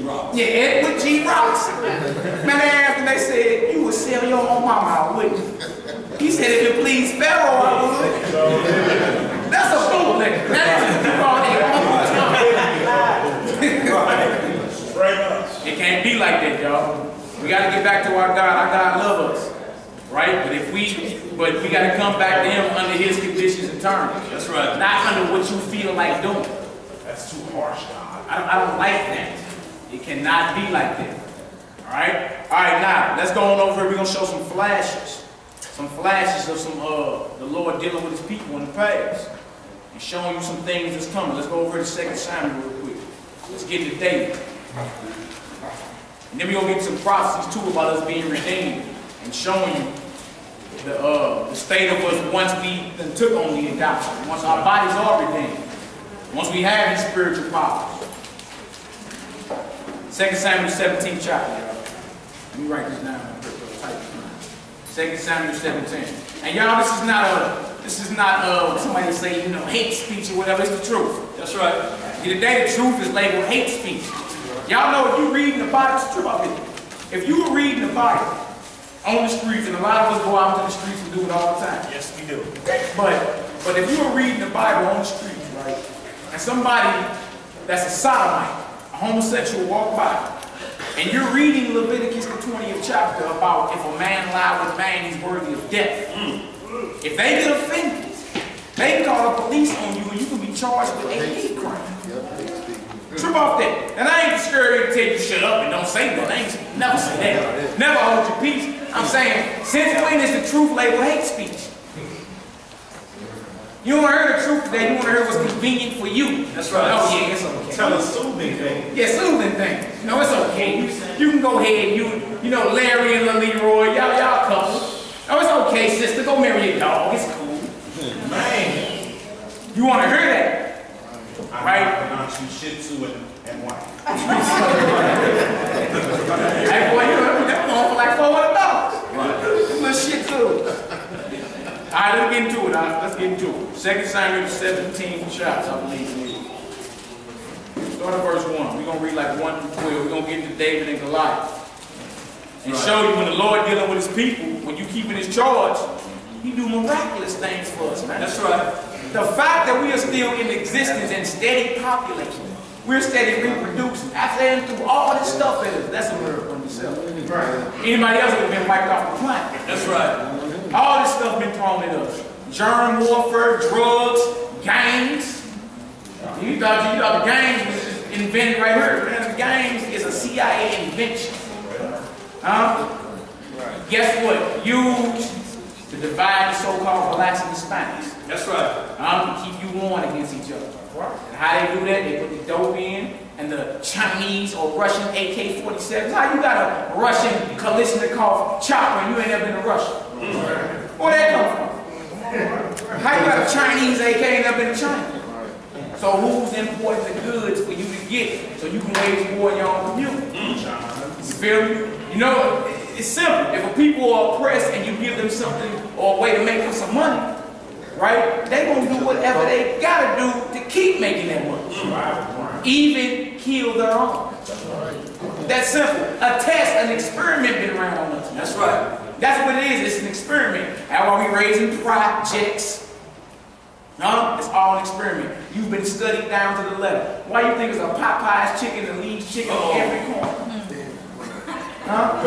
Robinson. Yeah, Edward G. Robinson. Man, they asked him, they said, you would sell your own mama out, wouldn't you? He said, if it pleased Pharaoh, I would. That's a bootleg. That is straight up. It can't be like that, y'all. We got to get back to our God. Our God loves us, right? But we got to come back to Him under His conditions and terms. That's right. Not under what you feel like doing. That's too harsh, God. I don't like that. It cannot be like that. All right? All right, now, let's go on over here. We're going to show some flashes. Some flashes of the Lord dealing with His people in the past. And showing you some things that's coming. Let's go over to 2 Samuel real quick. Let's get to David. And then we're going to get some prophecies too about us being redeemed. And showing you the state of us once we took on the adoption. Once our bodies are redeemed. Once we have these spiritual powers. 2 Samuel 17 chapter, y'all. Let me write this down. 2 Samuel 17. And y'all, this is not somebody say, you know, hate speech or whatever. It's the truth. That's right. Today the truth is labeled hate speech. Y'all know if you reading the Bible, it's true about it. If you were reading the Bible on the streets, and a lot of us go out into the streets and do it all the time. Yes, we do. But if you were reading the Bible on the streets, right, and somebody that's a sodomite, a homosexual walk by, and you're reading Leviticus the 20th chapter about if a man lie with man, he's worthy of death. If they get offended, they can call the police on you and you can be charged with a hate crime. True about that. And I ain't scared to tell you shut up and don't say that. I ain't never say that. Never hold your peace. I'm saying, since when is the truth labeled hate speech? You want to hear the truth today, you want to hear what's convenient for you. That's right. Oh yeah, it's okay. Tell us soothing things. Yeah, soothing things. You know, it's okay. You can go ahead, you know, Larry and Leroy, y'all couple. Oh, it's okay, sister, go marry your dog. It's cool. Man. You want to hear that? Right? I pronounce you Shih Tzu and white. Hey boy, you know, that one for like $400. Right. That little Shih Tzu. Alright, let's get into it. Let's get into it. 2 Samuel 17 chapter, I believe. Start at verse 1. We're going to read like 1 through 12. We're going to get into David and Goliath. And show you when the Lord dealing with His people, when you keep in His charge, He do miraculous things for us, man. That's right. The fact that we are still in existence and steady population, we're steady reproducing. After they through all this stuff at us, that's a miracle in itself. Right. Anybody else would have been wiped off the planet. That's right. All this stuff been thrown at us. Germ warfare, drugs, gangs. You thought the gangs was just invented right here. Man, the gangs is a CIA invention. Guess what? Used to divide the so-called blacks and Hispanics. That's right. To keep you warned against each other. And how they do that, they put the dope in, and the Chinese or Russian AK-47s. How you got a Russian Kalashnikov chopper and you ain't never been to Russia? Where that come from? How you got a Chinese AK and never been to China? So who's importing the goods for you to get so you can wage war in your own community? You feel me? You know, it's simple. If a people are oppressed and you give them something or a way to make them some money, right? They're going to do whatever they got to do to keep making that money. Even kill their own. That's simple. A test, an experiment been around on us. That's right. That's what it is. It's an experiment. That's why we raising projects. It's all an experiment. You've been studied down to the letter. Why you think it's a Popeye's chicken and Lee's chicken in every corner?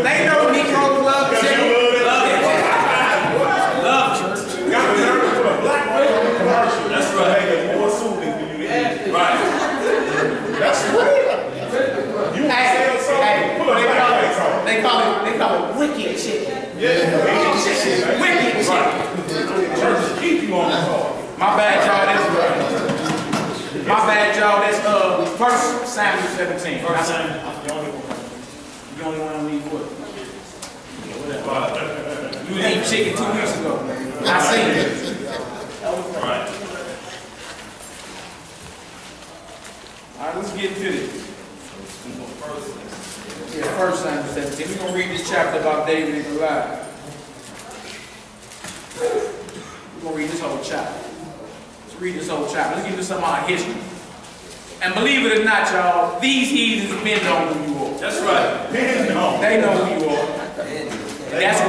They know Negroes love chicken. Love chicken. That's right. More soothing when you eat. Right. That's real. You want to sell something? Put a blackface on. They call it wicked chicken. Yeah. Wicked chicken. Church keep you on the call. My bad, y'all. That's 1 Samuel 17. First Samuel. You only want to leave what? You ate chicken 2 weeks ago. I seen it. Right. Alright, let's get into this. Yeah, 1 Samuel 17. We're going to read this chapter about David and Goliath. We're going to read this whole chapter. Let's read this whole chapter. Let's get into some of our history. And believe it or not, y'all, these heathens been on who you That's right. They know. They know who you are. And that's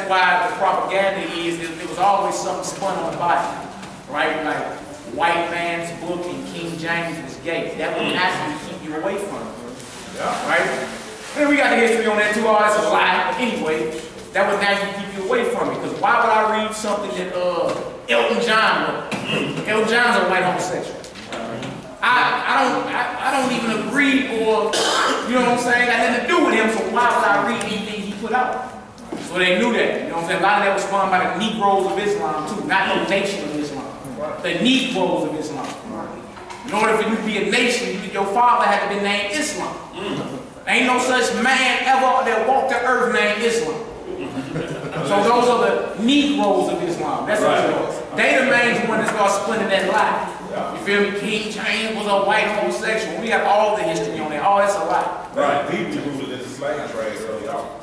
why the propaganda is there was always something spun on the Bible, right? Like white man's book and King James was gay. That would naturally keep you away from it, Yeah. right? And we got the history on that too. Oh, that's a lie. But anyway, that would naturally keep you away from it. Because why would I read something that Elton John wrote? Elton John's a white homosexual. I don't even agree, or you know what I'm saying? Got nothing to do with him. So why would I read anything he put out? So they knew that. You know what I'm saying? A lot of that was spun by the Negroes of Islam too, not the nation of Islam. The Negroes of Islam. In order for you to be a nation, your father had to be named Islam. There ain't no such man ever that walked the earth named Islam. So those are the Negroes of Islam. That's what it was. They the main one that started splitting that lie. You feel me? King James was a white homosexual. We got all the history on that. Oh, that's a lie. Right. Deeply rooted in the slave trade early on.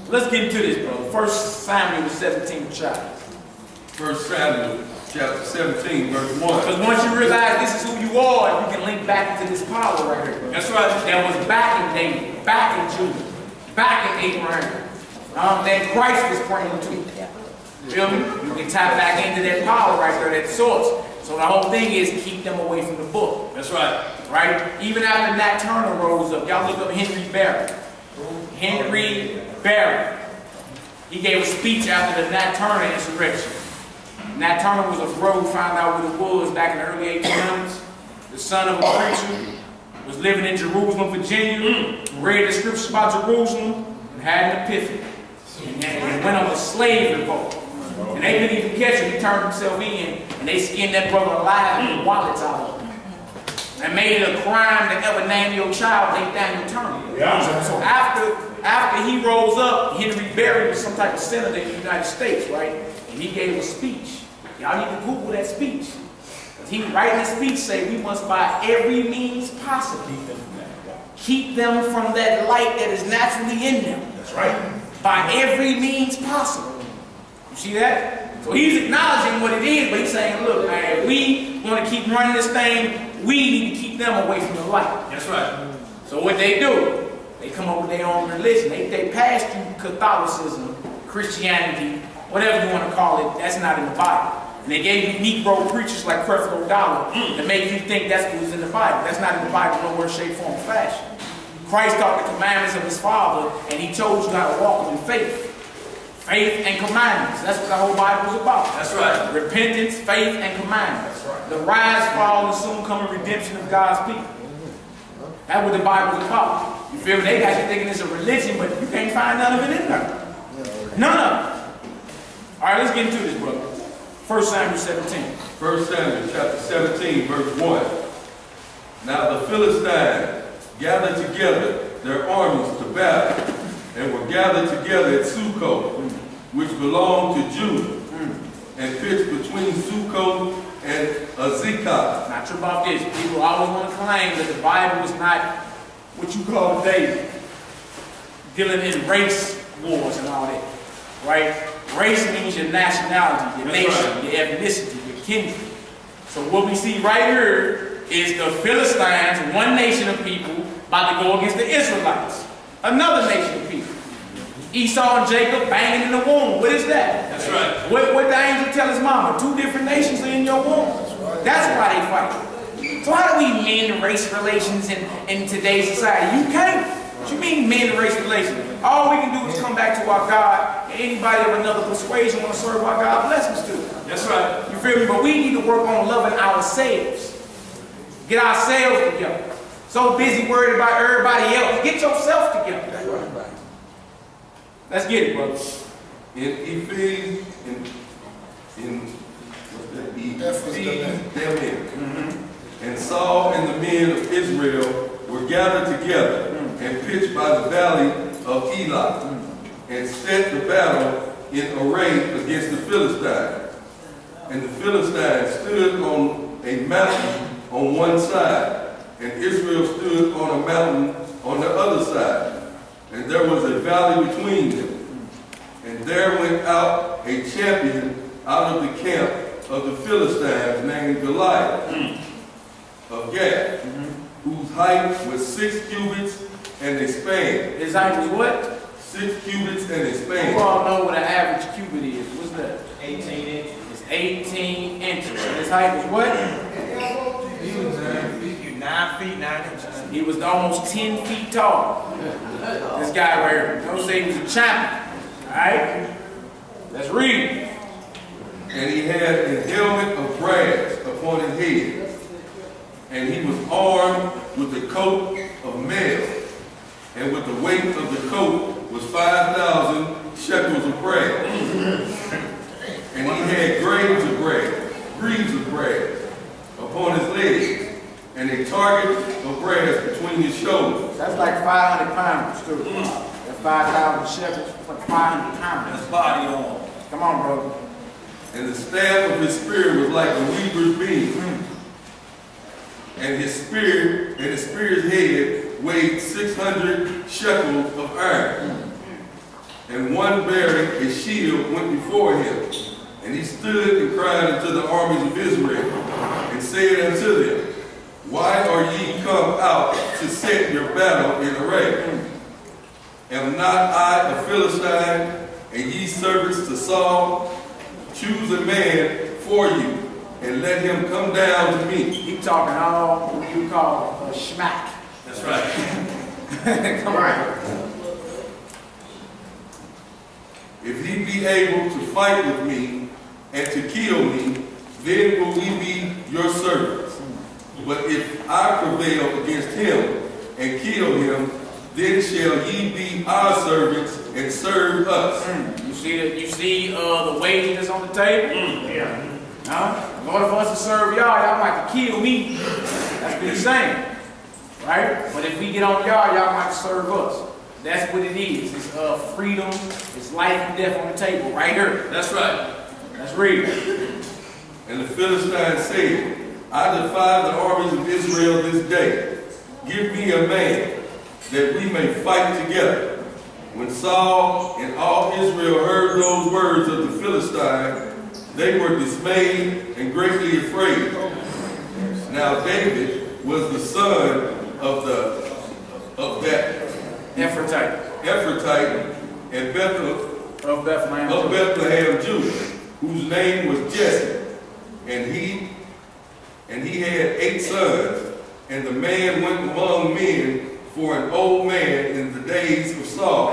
Let's get into this, bro. 1 Samuel 17 chapter. 1 Samuel chapter 17, verse 1. Because once you realize this is who you are, you can link back into this power right here. That's right. That was back in David, back in Judah, back in Abraham. That Christ was praying to. You feel me? You can tap back into that power right there, that source. So the whole thing is keep them away from the book. That's right. Right? Even after Nat Turner rose up, y'all look up Henry Barry. Henry Barry. He gave a speech after the Nat Turner insurrection. Nat Turner was a rogue, found out what it was back in the early 1800s. The son of a preacher, was living in Jerusalem, Virginia, read the scriptures about Jerusalem, and had an epiphany. And went on a slave revolt. And they couldn't even catch him. He turned himself in, and they skinned that brother alive and made wallets out of him. And made it a crime to ever name your child Nathaniel Turner. Yeah. So after he rose up, Henry Barry was some type of senator in the United States, right? And he gave a speech. Y'all need to Google that speech. He writing his speech say we must by every means possible keep them from that light that is naturally in them. That's right. By every means possible. You see that? So he's acknowledging what it is, but he's saying, look, man, if we want to keep running this thing, we need to keep them away from the light. That's right. So what they do, they come up with their own religion. They pass through Catholicism, Christianity, whatever you want to call it, that's not in the Bible. And they gave you Negro preachers like Creflo Dollar to make you think that's what was in the Bible. That's not in the Bible, nowhere, shape, form, or fashion. Christ taught the commandments of his Father, and he told you how to walk in faith. Faith and commandments. That's what the whole Bible is about. That's right. Repentance, faith, and commandments. That's right. The rise, fall, and soon coming redemption of God's people. That's what the Bible is about. You feel me? They got you thinking it's a religion, but you can't find none of it in there. None of it. All right, let's get into this, brother. 1 Samuel 17. 1 Samuel chapter 17, verse 1. Now the Philistines gathered together their armies to battle, and were gathered together at Succoth, which belonged to Judah, and pitched between Succoth and Azekah. Now, trip off this. People always want to claim that the Bible is not what you call today, dealing in race wars and all that, right? Race means your nationality, your nation, your ethnicity, your kindred. So what we see right here is the Philistines, one nation of people, about to go against the Israelites, another nation of people. Esau and Jacob banging in the womb. What is that? That's right. What the angel tell his mama? Two different nations are in your womb. That's why they fight. So how do we mend race relations in today's society? You can't. What you mean mend race relations? All we can do is come back to our God, and anybody of another persuasion want to serve our God, bless us to. That's right. You feel me? But we need to work on loving ourselves. Get ourselves together. So busy worried about everybody else. Get yourself together. Let's get it, brother. In Ephesians, and Saul and the men of Israel were gathered together and pitched by the valley of Elah, and set the battle in array against the Philistines. And the Philistines stood on a mountain on one side, and Israel stood on a mountain on the other side. And there was a valley between them. And there went out a champion out of the camp of the Philistines named Goliath of Gath, whose height was 6 cubits and a span. His height was what? 6 cubits and a You span. all know what an average cubit is. What's that? 18 inches. It's 18 inches. And his height was what? He was 9 feet, 9 inches. He was almost 10 feet tall. This guy right here. Don't say he was a champion. Alright? Let's read. And he had a helmet of brass upon his head, and he was armed with a coat of mail, and with the weight of the coat was 5,000 shekels of brass. And he had greaves of brass upon his legs, and a target of brass between his shoulders. That's like 500 pounds, too. That's 5,000 shekels, like 500 pounds. That's body on. Come on, brother. And the staff of his spear was like a weaver's beam. And his spear's head weighed 600 shekels of iron. And one bearing a shield went before him. And he stood and cried unto the armies of Israel, and said unto them, Why are ye come out to set your battle in array? Am not I a Philistine, and ye servants to Saul? Choose a man for you, and let him come down to me. He talking all what you call a schmack. That's right. Come on. If he be able to fight with me and to kill me, then will we be your servants. But if I prevail against him and kill him, then shall ye be our servants and serve us. You see the wages that's on the table? Yeah. Huh? In order for us to serve y'all, y'all might have to kill me. That's what he's saying. Right? But if we get on y'all, y'all might serve us. That's what it is. It's freedom, it's life and death on the table, right here. That's right. Let's read. And the Philistine said, I defy the armies of Israel this day. Give me a man, that we may fight together. When Saul and all Israel heard those words of the Philistine, they were dismayed and greatly afraid. Now David was the son of that Ephrathite and Of Bethlehem. of Bethlehem, Judah, whose name was Jesse, and he had 8 sons, and the man went among men for an old man in the days of Saul.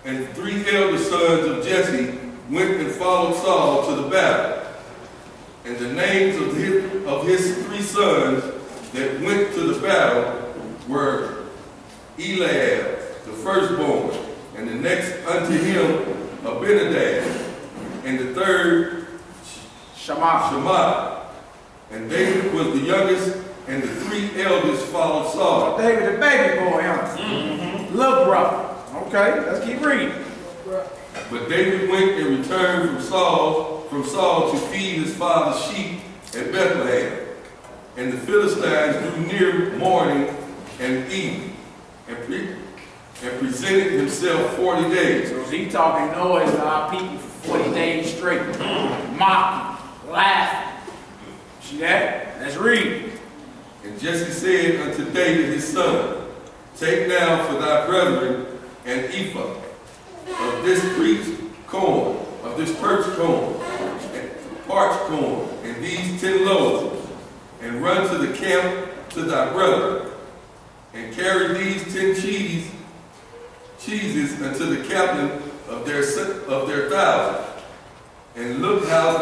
And 3 elder sons of Jesse went and followed Saul to the battle. And the names of his 3 sons that went to the battle were Eliab, the firstborn, and the next unto him Abinadab, and the third Shammah. And David was the youngest, and the 3 eldest followed Saul. David the baby boy, huh? Little brother. Okay, let's keep reading. But David went and returned from Saul to feed his father's sheep at Bethlehem. And the Philistines drew near morning and evening, and presented himself 40 days. So is he talking noise to our people for 40 days straight? Mocking, laughing. See that? Let's read. And Jesse said unto David his son, Take now for thy brethren an ephah of this parched corn, and these 10 loaves, and run to the camp to thy brethren, and carry these 10 cheeses unto the captain of their 1,000, and look how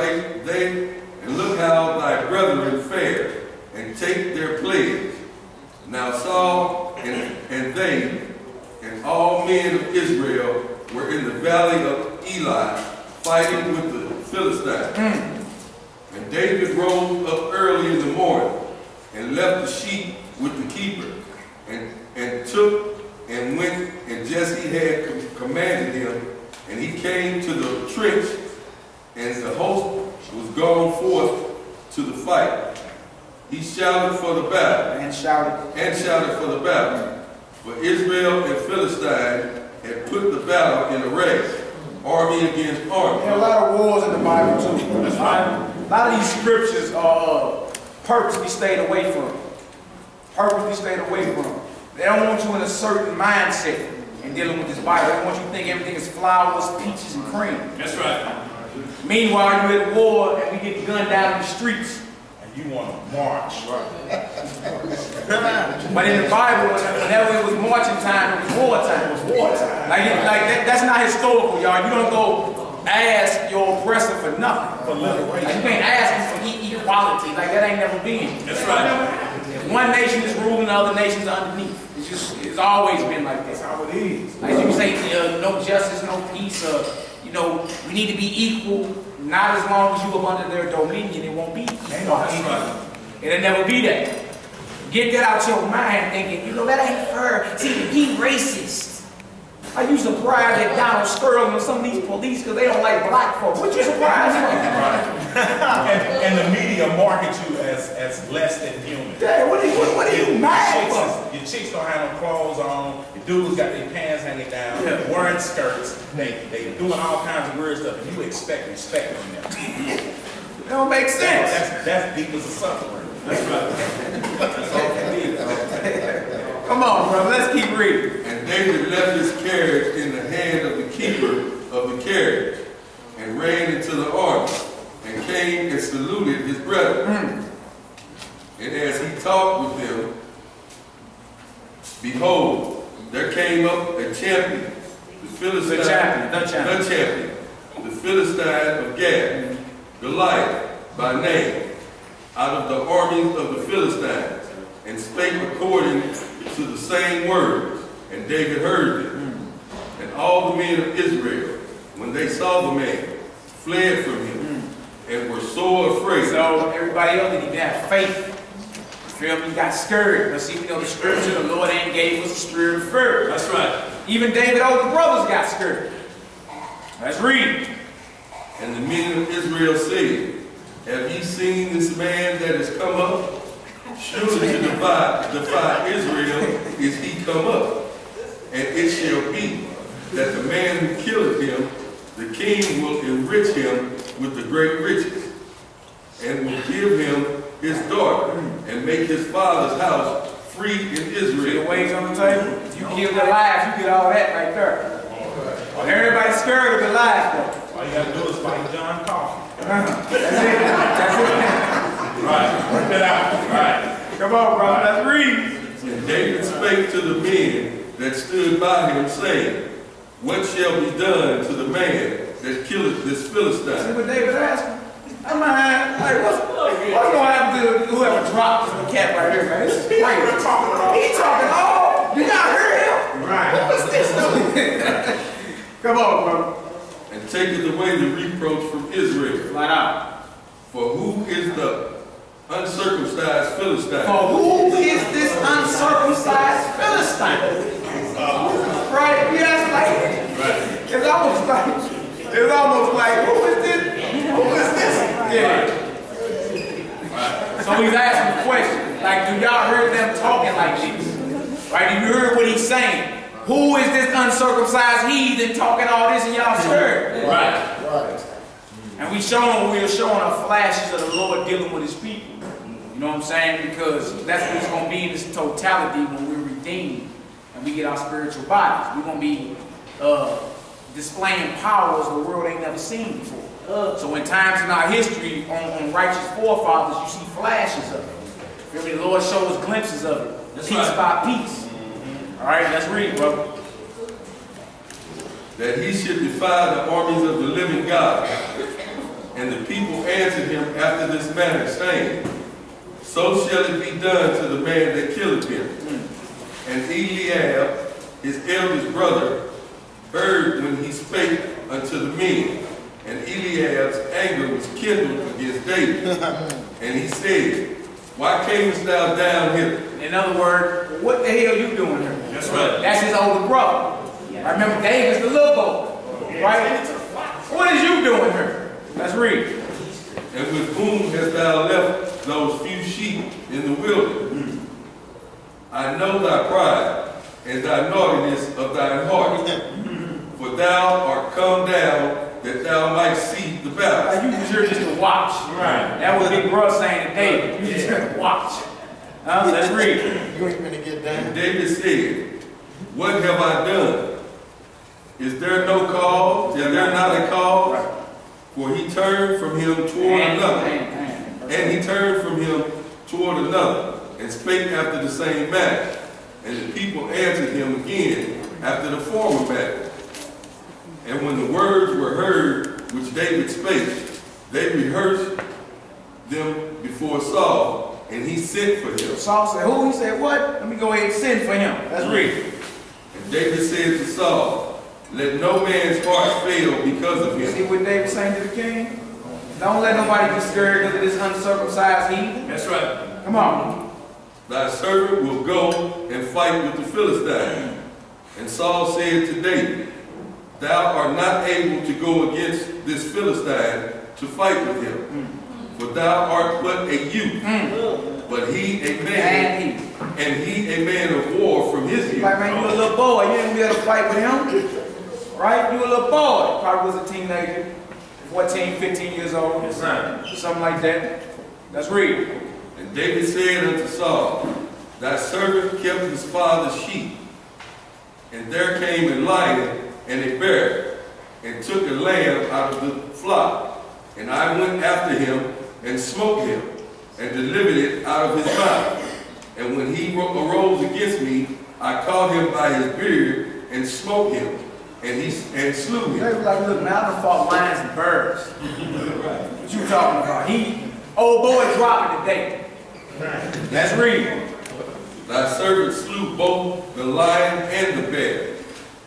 thy brethren fare, and take their pledge. Now Saul and they and all men of Israel were in the valley of Eli, fighting with the Philistines. And David rose up early in the morning, and left the sheep with the keeper, and took and went, and Jesse had commanded him, and he came to the trench, and the host was gone forth to the fight. He shouted for the battle. And shouted for the battle. For Israel and Philistine had put the battle in array, army against army. There are a lot of wars in the Bible too. That's right. A lot of these scriptures are purposely stayed away from. They don't want you in a certain mindset in dealing with this Bible. They want you to think everything is flowers, peaches, and cream. That's right. Meanwhile, you're at war and we get gunned down in the streets. And you want to march. But in the Bible, whenever it was marching time, it was war time. It was war time. That's not historical, y'all. You don't go ask your oppressor for nothing. Like, you can't ask him for equality. Like, that ain't never been. That's right. If one nation is ruling, the other nations are underneath. It's always been like this. That's how it is. Like you say, no justice, no peace. You know, we need to be equal. Not as long as you are under their dominion, it won't be equal. It'll never be that. Get that out your mind thinking, you know, that ain't fair. See, he racist. Are you surprised that Donald Sterling or some of these police because they don't like black folks? What you surprised for? And the media market you as less than human. Yeah, what are you mad for? Your chicks don't have no clothes on. Your dudes got their pants hanging down. Yeah. Wearing skirts. They doing all kinds of weird stuff. And you expect respect from them. It don't make sense. That's deep as a suffering. That's right. That's all it is. Come on, bro. Let's keep reading. And David left his carriage in the hand of the keeper of the carriage, and ran into the army, and came and saluted his brethren. And as he talked with them, behold, there came up a champion, the Philistine, The champion. the Philistine of Gath, Goliath by name, out of the armies of the Philistines, and spake according to the same words, and David heard them. And all the men of Israel, when they saw the man, fled from him, and were sore afraid. So everybody else didn't even have faith. You feel me? Got scared. But see, you know the scripture, the Lord ain't gave us a spirit of fear. That's right. Even David's older brothers got scared. Let's read. And the men of Israel said, have ye seen this man that is come up? Surely to defy Israel is he come up. And it shall be that the man who killeth him, the king will enrich him with the great riches, and will give him his daughter, and make his father's house free in See Israel. the ways on the table? You kill the lives, you get all that right there. Everybody's scared of the lives, though. All you gotta do is fight John Coffey. That's it. That's it. Right. Work it out. Right. Come on, brother. Let's read. And David spake to the men that stood by him, saying, what shall be done to the man that killeth this See Philistine? what David asked him? I'm like, what's going to happen to whoever dropped the cat right here, man? This is crazy. He talking all. You not hear him? Right. What's this doing? Come on, brother. And taketh away the reproach from Israel. Flat out. For who is the uncircumcised Philistine? For who is this uncircumcised Philistine? Right? Yes, like, it's almost like, who is this? Who is this? Yeah. So he's asking the question, like, do y'all hear them talking like this? Right? Do you hear what he's saying? Who is this uncircumcised heathen talking all this and y'all scared? Right. And we are showing our flashes of the Lord dealing with his people. You know what I'm saying? Because that's what it's going to be in its totality when we're redeemed and we get our spiritual bodies. We're going to be displaying powers the world ain't never seen before. So in times in our history, on righteous forefathers, you see flashes of it. Feel me? The Lord shows us glimpses of it, piece by piece. All right, let's read, brother. That he should defy the armies of the living God. And the people answered him after this manner, saying, so shall it be done to the man that killeth him. And Eliab, his eldest brother, heard when he spake unto the men. And Eliab's anger was kindled against David. And he said, why camest thou down hither? In other words, what the hell you doing here? That's right. That's his older brother. I remember David's the little boy. Right? What is you doing here? Let's read. And with whom hast thou left those few sheep in the wilderness? I know thy pride and thy naughtiness of thine heart. For thou art come down that thou might see the battle. You was here just to watch. Right. That was Big Bro saying to David. You just here to watch. Let's read. You ain't gonna get down. And David said, what have I done? Is there no cause? Is there not a cause? For he turned from him toward another. And he turned from him toward another, and spake after the same manner. And the people answered him again after the former manner. And when the words were heard which David spake, they rehearsed them before Saul, and he sent for him. Saul said, who? He said, what? Let me go ahead and send for him. Let's read. And David said to Saul, let no man's heart fail because of him. See what David saying to the king? Don't let nobody be scared of this uncircumcised heathen. That's right. Come on. Thy servant will go and fight with the Philistines. And Saul said to David, thou art not able to go against this Philistine to fight with him. For thou art but a youth, but he a man, and he a man of war from his youth. Like, man, you a little boy, you ain't gonna be able to fight with him. Right? You a little boy. Probably was a teenager, 14, 15 years old. Yes, sir. Something like that. Let's read. And David said unto Saul, thy servant kept his father's sheep. And there came a lion and a bear, and took a lamb out of the flock. And I went after him, and smote him, and delivered it out of his mouth. And when he arose against me, I caught him by his beard, and smote him, and slew him. They was like, look, man, I done fought lions and birds. What you talking about? Old boy dropping today. Let's read. Thy servant slew both the lion and the bear.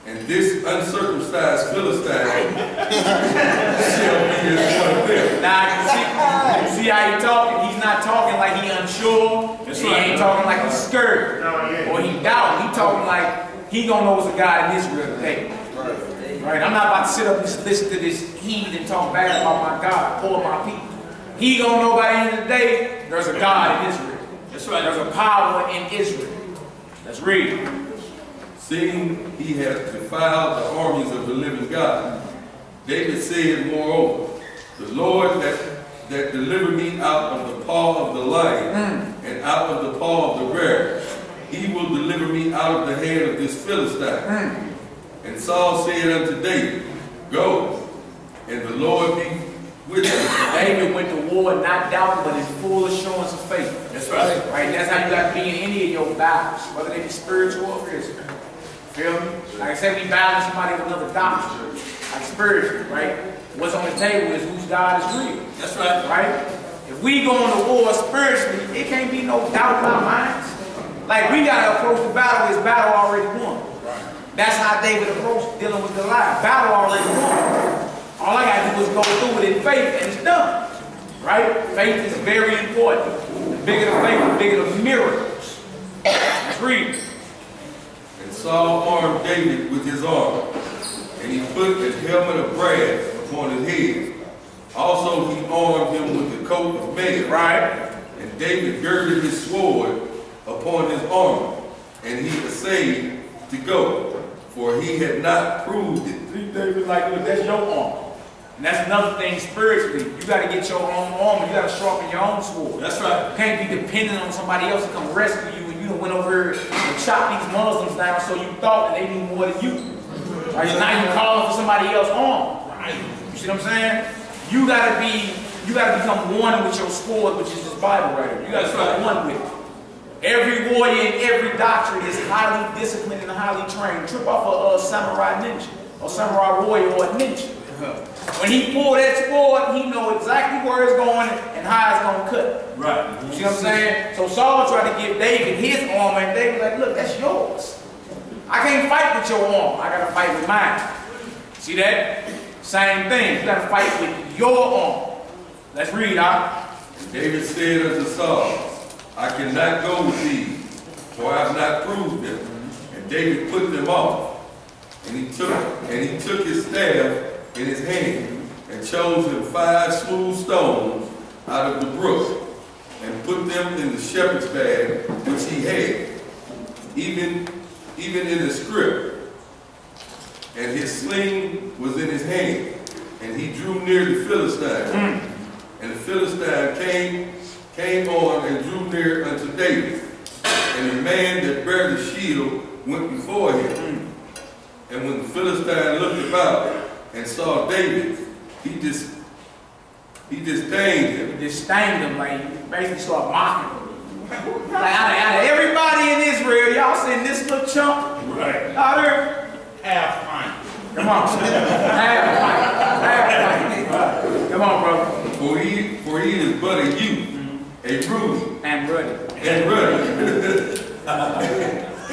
And this uncircumcised Philistine shall be as one of them. Now, you see how he talking? He's not talking like he unsure. He ain't talking like he's scared. Or he doubting. He talking like he gonna know there's a God in Israel today. Right? I'm not about to sit up and just listen to this heathen and talk bad about my God or my people. He gonna know by the end of the day, there's a God in Israel. That's right. There's a power in Israel. Let's read. Seeing he has defiled the armies of the living God. David said, moreover, the Lord that delivered me out of the paw of the lion and out of the paw of the bear, he will deliver me out of the hand of this Philistine. And Saul said unto David, go, and the Lord be with you. David went to war not doubting, but in full assurance of faith. That's right. Right? That's how you got to be in any of your battles, whether they be spiritual or physical. Feel me? Like I said, we battle somebody with another doctrine, like spiritual, right? What's on the table is whose God is real. That's right. Right? If we go into war spiritually, it can't be no doubt in our minds. Like we gotta approach the battle as battle already won. That's how David approached dealing with Goliath. Battle already won. All I gotta do is go through it in faith and it's done. Right? Faith is very important. The bigger the faith, the bigger the miracles. Let's read. And Saul armed David with his armor, and he put a helmet of brass upon his head. Also he armed him with the coat of mail. Right. And David girded his sword upon his armor, and he essayed to go, for he had not proved it. See, David, like, look, that's your armor. And that's another thing spiritually. You got to get your own armor. You got to sharpen your own sword. That's right. You can't be dependent on somebody else to come rescue you, and you done went over here and chopped these Muslims down so you thought that they knew more than you. Right? So now you're calling for somebody else's armor. Right? You see what I'm saying? You got to become one with your sword, which is this Bible right here. You got to become one with it. Every warrior in every doctrine is highly disciplined and highly trained. Trip off a samurai ninja, or samurai warrior, or a ninja. When he pulled that sword, he know exactly where it's going and how it's going to cut. Right. You see what I'm saying? So Saul tried to give David his armor, and David was like, look, that's yours. I can't fight with your armor. I got to fight with mine. See that? Same thing. You got to fight with your armor. Let's read, David said unto Saul, I cannot go with thee, for I have not proved them. And David put them off. And he took his staff in his hand, and chose him 5 smooth stones out of the brook, and put them in the shepherd's bag which he had, even in the scrip. And his sling was in his hand, and he drew near the Philistine. And the Philistine came on and drew near unto David. And the man that bare the shield went before him. And when the Philistine looked about and saw David, he disdained him. He disdained him, like he basically started mocking him. Like out of everybody in Israel, y'all seen this little chump? Right. Out there? Half pint. Come on. Half pint. Come on, brother. For he is but a youth, a ruddy, And ruddy.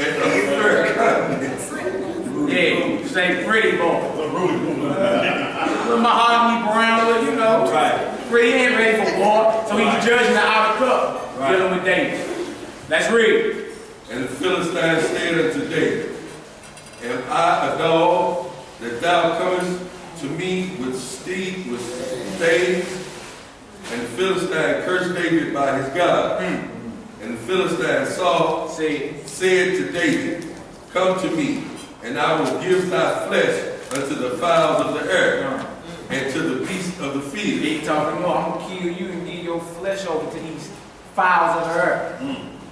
and of fair countenance. Yeah, say pretty boy. The Rudy. Little mahogany brown, you know. Right. Pretty ain't ready for war. So he's judging the outer cup, dealing with David. Let's read. And the Philistine said unto David, Am I a dog that thou comest to me with staves? And the Philistine cursed David by his God. And the Philistine said to David, Come to me, and I will give thy flesh unto the fowls of the air, and to the beasts of the field. He talking more. I'm going to kill you and give your flesh over to these fowls of the earth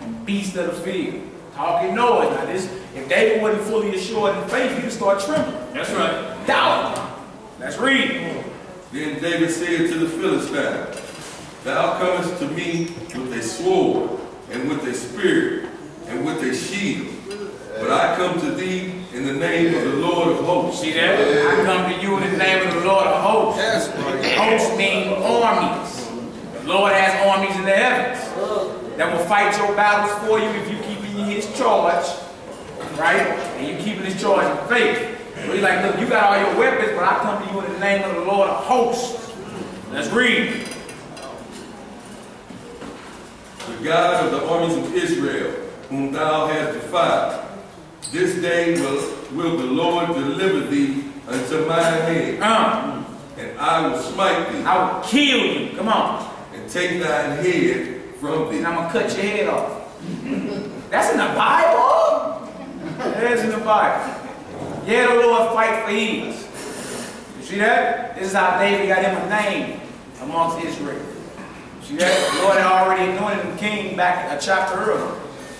and beasts of the field. Talking noise. Now this, if David wasn't fully assured in faith, he'd start trembling. That's right. Doubt. Let's read. Then David said to the Philistine, Thou comest to me with a sword, and with a spear, and with a shield. But I come to thee in the name of the Lord of hosts. See that? I come to you in the name of the Lord of hosts. Hosts mean armies. The Lord has armies in the heavens that will fight your battles for you if you keep in his charge, right? And you keeping his charge in faith. So he's like, look, you got all your weapons, but I come to you in the name of the Lord of hosts. Let's read. The God of the armies of Israel, whom thou hast defied, this day will the Lord deliver thee unto mine hand, and I will smite thee. I will kill you. Come on. And take thine head from thee. And I'm going to cut your head off. That's in the Bible? That's in the Bible. Yeah, the Lord fight for ease. You see that? This is how David got him a name amongst Israel. See that? The Lord had already anointed him king back a chapter earlier.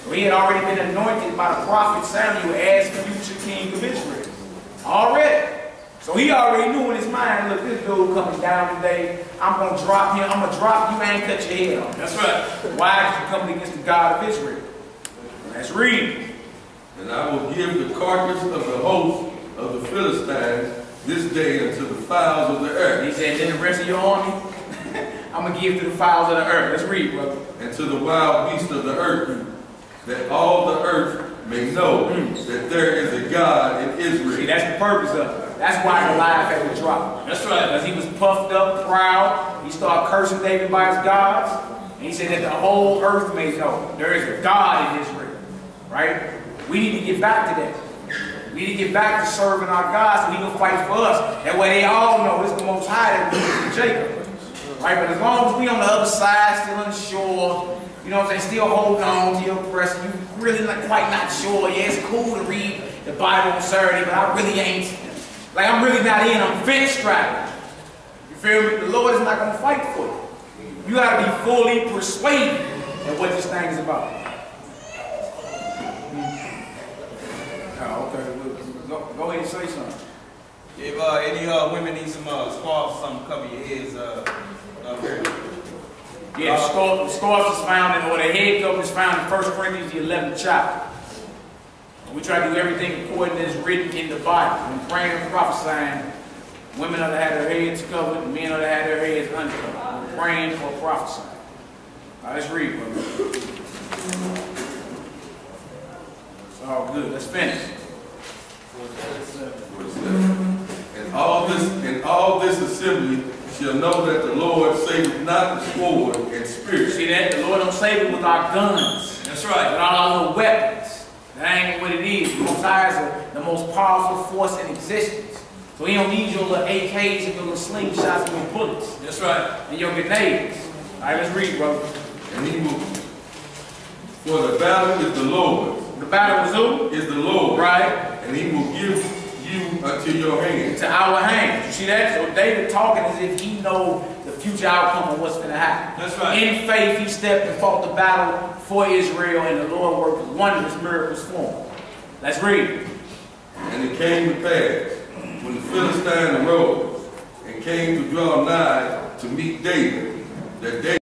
So he had already been anointed by the prophet Samuel as future king of Israel. Already. So he already knew in his mind, look, this dude coming down today, I'm going to drop him, I'm going to drop you and cut your head off. That's right. Why is you coming against the God of Israel? Let's read. And I will give the carcass of the host of the Philistines this day unto the fowls of the earth. He said, then the rest of your army, I'm going to give to the fowls of the earth. Let's read, brother. And to the wild beasts of the earth, that all the earth may know that there is a God in Israel. See, that's the purpose of it. That's why Goliath had to drop. That's right. Because he was puffed up, proud. He started cursing David by his gods. And he said that the whole earth may know there is a God in Israel. Right? We need to get back to that. We need to get back to serving our God so he will fight for us. That way they all know it's the Most High that was Jacob. Right? But as long as we on the other side, still unsure, you know what I'm saying, still holding on to your oppressor, you really quite not sure. Yeah, it's cool to read the Bible on Saturday, but I really ain't, like I'm really not in, I'm fence strapping. You feel me? The Lord is not going to fight for you. You got to be fully persuaded of what this thing is about. Oh, okay. Go ahead and say something. If any women need some scarves or something, cover your heads up here. Yeah, the scarf is found in, or the head cover is found in 1 Corinthians, the 11th chapter. We try to do everything according to as written in the Bible. When praying and prophesying, women ought to have their heads covered, and men ought to have their heads uncovered. When praying or prophesying. All right, let's read, brother. It's all good. Let's finish. And all this assembly shall know that the Lord saveth not the sword and spear. See that? The Lord don't save it with our guns. That's right. With all our little weapons. That ain't what it is. The Most High is the most powerful force in existence. So he don't need your little AKs and your little slingshots and your bullets. That's right. And your grenades. All right, let's read, brother. And he will, for the battle is the Lord. The battle is who? Is the Lord. Right. And he will give you unto your hand. To our hands. You see that? So David talking as if he know the future outcome of what's going to happen. That's right. In faith, he stepped and fought the battle for Israel, and the Lord worked wondrous miracles for him. Let's read. And it came to pass, when the Philistine arose and came to draw nigh to meet David, that David